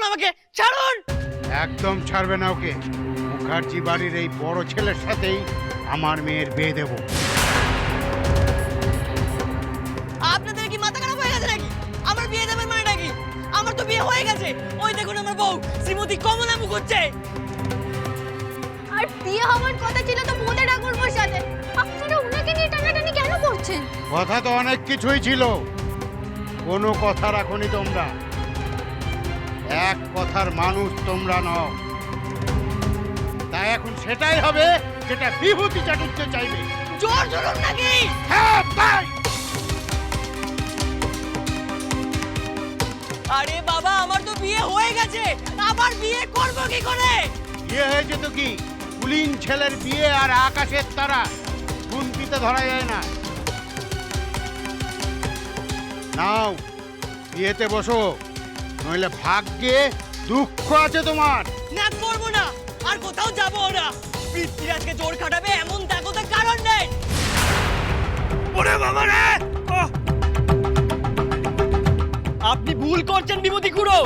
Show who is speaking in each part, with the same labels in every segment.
Speaker 1: আমাকে, ছাড়ুন।
Speaker 2: একদম ছাড়বে না ওকে। মুখার্জি বাড়ির এই বড় ছেলের সাথেই আমার মেয়ের বিয়ে দেব।
Speaker 1: আপনাদের কি মাথা খারাপ হয়ে গেছে নাকি? আমার বিয়ে দেবেন মানে নাকি? আমার তো বিয়ে হয়ে গেছে। ওই দেখুন আমার বউ শ্রীমতী কমলা মুখার্জি।
Speaker 3: আর বিয়ে হওয়ার কথা ছিল তো বোধে ঠাকুরমার সাথে, আপনারা উনাকে নিয়ে টানাটানি কেন করছেন?
Speaker 2: কথা তো অনেক কিছুই ছিল, কোনো কথা রাখনি তোমরা। এক কথার মানুষ তোমরা নও, তাই এখন সেটাই হবে যেটা বিভূতি চাটুর্য চাইবে।
Speaker 1: জোর জুলুম নাকি?
Speaker 2: হ্যাঁ তাই।
Speaker 1: আরে বাবা, আমার তো বিয়ে হয়ে গেছে, আবার বিয়ে করব কি করে?
Speaker 2: বিয়ে হয়েছে তো কি, কুলীন ছেলের বিয়ে আর আকাশের তারা খুন্তিতে ধরা যায় না। নাও বিয়েতে বসো, নইলে ভাগ্যে দুঃখ আছে তোমার।
Speaker 1: না, করবো না, আর কোথাও যাবো না। পৃথ্বীরাজকে জোর খাটাবে এমন দেখো তো কারণ নেই। ওরে বাবা রে! আপনি ভুল করছেন বিভূতি খুড়ো।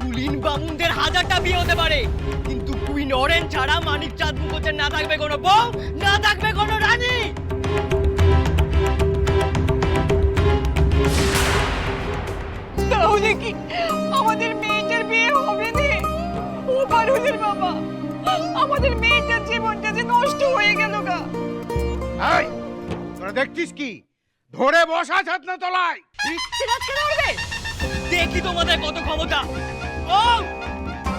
Speaker 1: কুলীন বামুনদের 1000টা বিয়ে হতে পারে, কিন্তু কুইন অরেঞ্জ ছাড়া মানিক চাঁদ মুখোজ্জের না থাকবে কোনো বউ, না থাকবে কোনো রানী। তাহলে কি আমাদের মেয়েটার বিয়ে হবে না? ও পারুলের বাবা, আমাদের মেয়েটার জীবনটা যে নষ্ট হয়ে গেল গা।
Speaker 2: এই তোরা দেখছিস কি? ধরে বসা ছাতনা তলায়।
Speaker 1: পৃথ্বীরাজকে ধরবে? দেখি তোমাদের কত ক্ষমতা। ও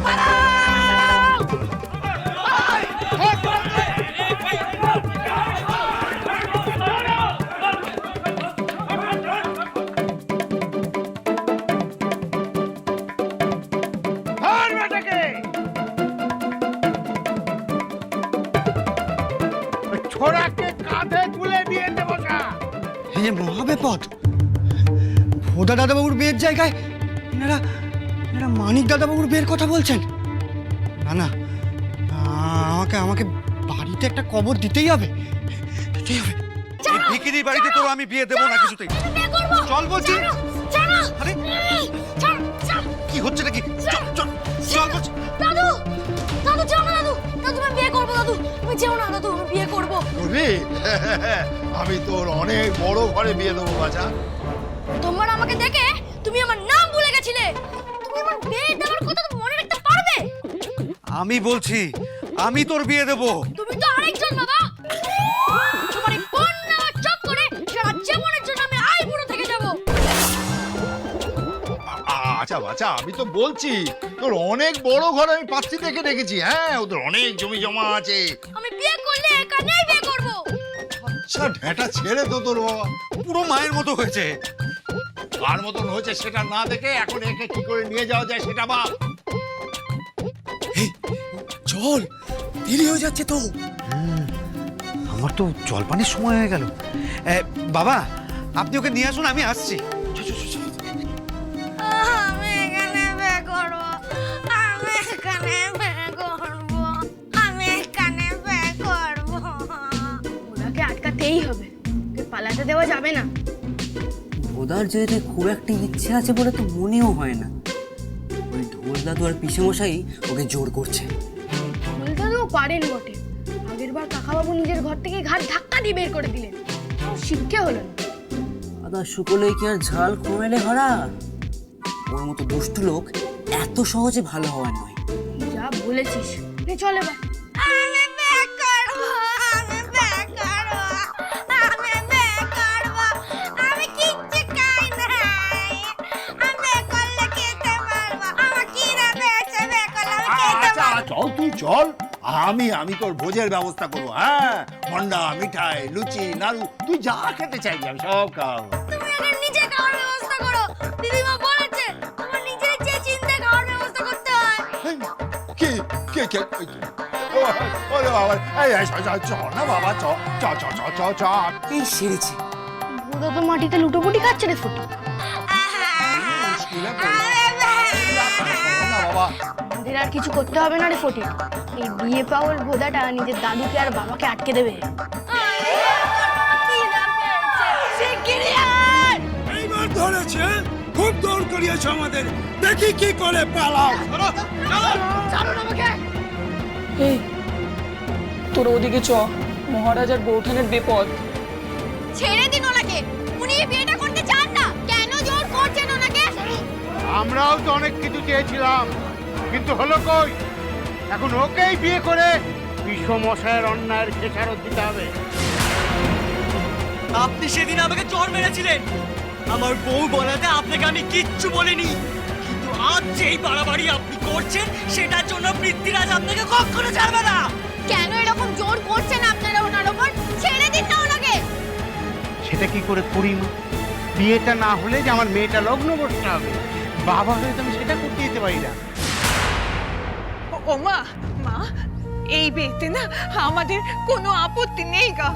Speaker 1: পালাও!
Speaker 2: ধর বেটাকে। ওই ছোড়াকে কাঁধে তুলে বিয়েতে বসা।
Speaker 4: এই যে মহাবিপদ, ভোদা দাদাবাবুর বিয়ের জায়গায় এনারা মানিক দাদাবাবুর বিয়ের কথা বলছেন। না না, আমাকে বাড়িতে একটা কবর দিতেই হবে।
Speaker 5: এই ভিখিরির বাড়িতে তোর আমি বিয়ে দেবো না কিছুতেই। চল বলছি। আরে কি হচ্ছে নাকি? চল চল চল বলছি।
Speaker 3: দাদু, দাদু যেও না দাদু, দাদু আমি বিয়ে করবো। দাদু তুমি যেও না দাদু, আমি বিয়ে করবো।
Speaker 6: আমি তোর অনেক বড় ঘরে বিয়ে দেবো বাজা।
Speaker 3: তোমার আমাকে দেখে তুমি আমার নাম ভুলে গেছিলে। তুমি আমার বিয়ে দেওয়ার কথা তো মনে রাখতে পারবে?
Speaker 5: আমি বলছি আমি তোর বিয়ে দেবো।
Speaker 3: তুমি তো আরেকজন বাবা। তোমার এই বোন নেওয়ার চক্করে সারা জীবনের জন্য আমি আইবুড়ো থেকে যাব।
Speaker 6: আচ্ছা বাচ্চা, আমি তো বলছি তোর অনেক বড় ঘর আমি পাত্রী দেখে রেখেছি। হ্যাঁ, ওদের অনেক জমি জমা আছে।
Speaker 3: আমি বিয়ে করলে এখানেই বিয়ে করব।
Speaker 6: আচ্ছা ঢেটা ছেড়ে তো তোর বাবা
Speaker 5: পুরো মায়ের মতো হয়েছে।
Speaker 6: কার মতন হয়েছে সেটা না দেখে এখন একে কি করে নিয়ে যাওয়া যায় সেটা ভাব।
Speaker 4: চল, দেরি হয়ে যাচ্ছে তো।
Speaker 5: আমার তো জলপানের সময় হয়ে গেল। বাবা আপনি ওকে নিয়ে আসুন, আমি আসছি।
Speaker 3: আমি এখানে বিয়ে করব। আমি এখানে বিয়ে করব। আমি এখানে বিয়ে করব। ওনাকে আটকাতেই হবে, ওকে পালাতে দেওয়া যাবে না।
Speaker 7: ভোদার যেতে খুব একটা ইচ্ছে আছে বলে তো মনেও হয় না। ওই ঢোল দাদু আর পিসেমশাই ওকে জোর করছে।
Speaker 3: দাদুও পারেন বটে। আগের বার কাকাবাবু নিজের ঘর থেকে ঘাট ধাক্কা দিয়ে বের করে দিলেন, শিক্ষা হলো না।
Speaker 7: আদা শুকলে কি আর ঝাল কমাইলে হরা? ওর মতো দুষ্টু লোক এত সহজে ভালো হওয়ার নয়।
Speaker 3: যা বলেছিস, চল এবার। আমি বিয়ে করব, আমি বিয়ে করব, আমি বিয়ে করব। আমি কিচ্ছু খাই নাই, আমি বিয়ে করলে খেতে পারবো। আমার কিরা পেয়েছে, বিয়ে করলে আমি খেতে
Speaker 6: আচ্ছা
Speaker 3: পারবো।
Speaker 6: চল তুই চল, আমি তোর ভোজের ব্যবস্থা করবো। হ্যাঁ, মন্ডা, মিঠাই, লুচি, নাড়ু, তুই যা খেতে চাইবি আমি সব খাওয়াবো।
Speaker 3: তুমি আগে নিজে খাওয়ার ব্যবস্থা করো। দিদিমা বলেছে তোমার নিজের যে চিন্তা খাওয়ার ব্যবস্থা করতে হয়।
Speaker 6: কে কে কে ওরে বাবা, চ না বাবা, চ চ চ চ চ চ।
Speaker 7: এই সেরেছে।
Speaker 3: ভোদা তো মাটিতে লুটোপুটি খাচ্ছে রে ফুটো।
Speaker 6: না বাবা,
Speaker 3: আমাদের আর কিছু করতে হবে না রে ফটিক। এই বিয়ে পাওয়ার ভোদাটা নিজের দাদুকে আর বাবাকে আটকে দেবে।
Speaker 4: এইবার ধরেছে।
Speaker 8: খুব দৌড় করিয়েছো আমাদের, দেখি কি করে পালাও।
Speaker 9: এই তোরা ওদিকে চ, মহারাজ আর বৌঠানের বিপদ।
Speaker 3: ছেড়ে দিন ওনাকে, উনি এই বিয়েটা করতে চান না। কেন জোর করছেন ওনাকে?
Speaker 2: আমরাও তো অনেক কিছু চেয়েছিলাম, কিন্তু হলো কই? এখন ওকেই বিয়ে করে বিশ্বমশায়ের অন্যায়ের খেসারত দিতে হবে।
Speaker 1: আপনি সেদিন আমাকে চোর মেরেছিলেন, আমার বউ বলাতে আপনাকে আমি কিচ্ছু বলিনি, কিন্তু আজ যেই বাড়াবাড়ি আপনি করছেন সেটার জন্য পৃথ্বীরাজ আপনাকে কখনো ছাড়বে না।
Speaker 3: কেন এরকম জোর করছেন আপনারা ওনার উপর? ছেড়ে দিন না ওনাকে।
Speaker 2: সেটা কি করে করি মা? বিয়েটা না হলে যে আমার মেয়েটা লগ্ন বসতে হবে, বাবা হয়ে তো আমি সেটা করতে দিতে পারি না।
Speaker 10: ও মা, মা এই বিয়েতে না আমাদের কোনো আপত্তি নেই গা।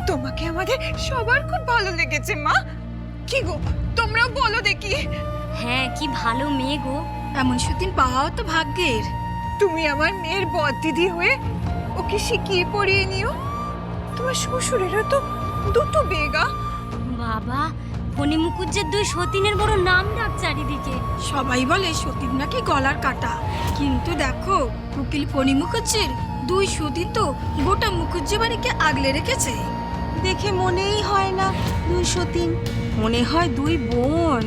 Speaker 10: তোমাকে আমাদের সবার খুব ভালো লেগেছে মা। কি গো তোমরা বলো দেখি।
Speaker 3: হ্যাঁ, কি ভালো মেয়ে গো, এমন সতীন পাওয়াও তো ভাগ্যের।
Speaker 10: তুমি আমার মেয়ের বদ দিদি হয়ে ওকে শিখিয়ে পড়িয়ে নিও। তোমার শ্বশুরেরও তো দুটো বেগা।
Speaker 3: বাবা, ফণি মুকুজ্জের দুই সতীনের বড় নাম ডাক চারিদিকে। সবাই বলে সতীন নাকি গলার কাটা, কিন্তু দেখো উকিল ফণি মুকুজ্জের দুই সতীন তো গোটা মুকুজ্জে বাড়িকে আগলে রেখেছে। দেখে মনেই হয় না দুই সতীন, মনে হয় দুই বোন।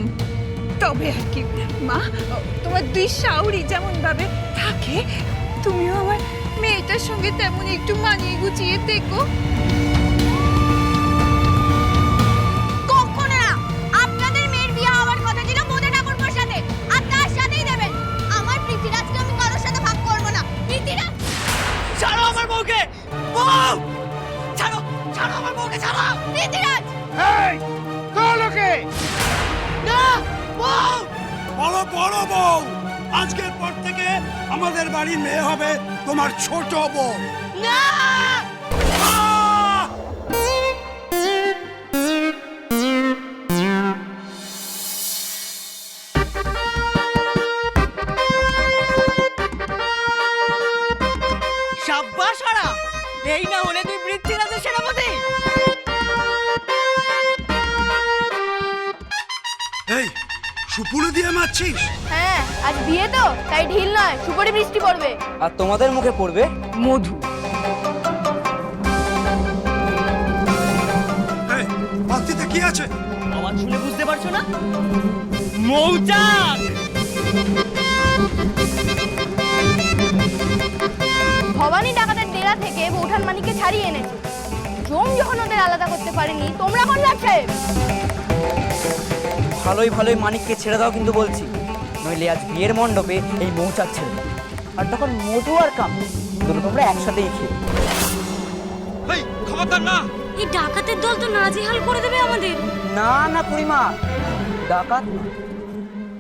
Speaker 10: তবে আর কি মা, তোমার দুই শাউরি যেমন ভাবে থাকে, তুমিও আমার মেয়েটার সঙ্গে তেমন একটু মানিয়ে গুছিয়ে দেখো।
Speaker 3: কখনো না, আপনাদের মেয়ের বিয়ে হওয়ার কথা ছিল মোদে ঠাকুরপোর সাথে, আর তার সাথেই দেবেন। আমার পৃথ্বীরাজকে আমি কারোর সাথে ভাগ করবো না। পৃথ্বীরাজ,
Speaker 1: ছাড়ো আমার বউকে, বউ ছাড়ো, ছাড়ো আমার বউকে, ছাড়ো।
Speaker 3: পৃথ্বীরাজ!
Speaker 2: এই চল ওকে।
Speaker 1: না বউ,
Speaker 8: বলো বড় বউ, আজকের পর থেকে আমাদের বাড়ির মেয়ে হবে তোমার ছোট বউ।
Speaker 1: না
Speaker 8: আহ!
Speaker 1: সাব্বাস হারা, এই না হলে তুই পৃথ্বীরাজের সেনাপতি।
Speaker 8: এই সুপুরি দিয়ে মারছিস?
Speaker 3: হ্যাঁ, আজ বিয়ে তো, তাই ঢিল নয়, সুপারি বৃষ্টি পড়বে।
Speaker 7: আর তোমাদের মুখে পড়বে মধু।
Speaker 8: এই বাতিতে কি আছে?
Speaker 1: আওয়াজ শুনে বুঝতে পারছো না? মৌচাক।
Speaker 3: ভবানী ডাকাতের ডেরা থেকে বৌঠান মানিককে ছাড়িয়ে এনেছে। জম যখন ওদের আলাদা করতে পারেনি, তোমরা কোন লাগছে?
Speaker 7: ভালোই ভালোই মানিককে ছেড়ে দাও কিন্তু বলছি, নইলে আজ বিয়ের মণ্ডপে এই মৌচাক ছেড়ে দাও। আর তখন মধু আর কাম দুটো তোমরা একসাথেই খেয়ে।
Speaker 5: এই খবরদার না।
Speaker 3: এই ডাকাতের দল তো নাজেহাল করে দেবে আমাদের।
Speaker 7: না না খুড়িমা, ডাকাত না,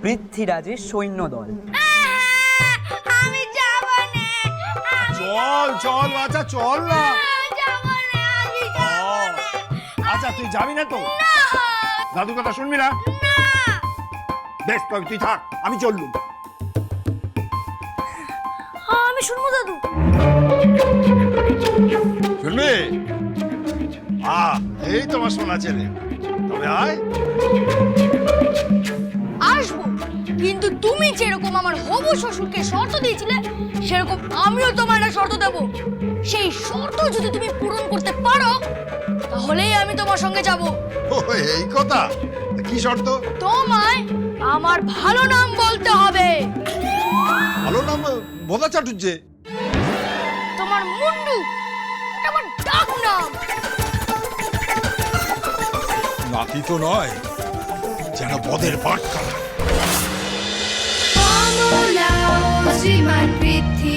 Speaker 7: পৃথ্বীরাজের সৈন্য দল।
Speaker 3: আমি যাব না।
Speaker 6: চল চল বাচ্চা, চল না।
Speaker 3: যাব না, আমি যাব না।
Speaker 6: আচ্ছা তুই যাবি না তো? দাদুর কথা শুনবি না? বেশ, তবে তুই থাক, আমি চললুম।
Speaker 3: আমি শুনবো দাদু।
Speaker 6: শুনবি? এই তোমার শোনা ছেলে, তবে আয়।
Speaker 3: আসবো, কিন্তু তুমি যেরকম আমার হবু শ্বশুরকে শর্ত দিয়েছিলে, সেরকম আমিও তোমার একটা শর্ত দেব। সেই শর্ত যদি তুমি পূরণ করতে পারো, তাহলেই আমি তোমার সঙ্গে যাব।
Speaker 6: ও এই কথা, কি শর্ত?
Speaker 3: তোমায় আমার ভালো নাম বলতে হবে।
Speaker 6: ভালো নাম বোধা চাটুর্যে।
Speaker 3: তোমার মুন্ডু, ওটা আমার ডাক নাম।
Speaker 8: নাতি তো নয়, যেন বদের পাটকা।
Speaker 3: শ্রীমান পৃথ্বী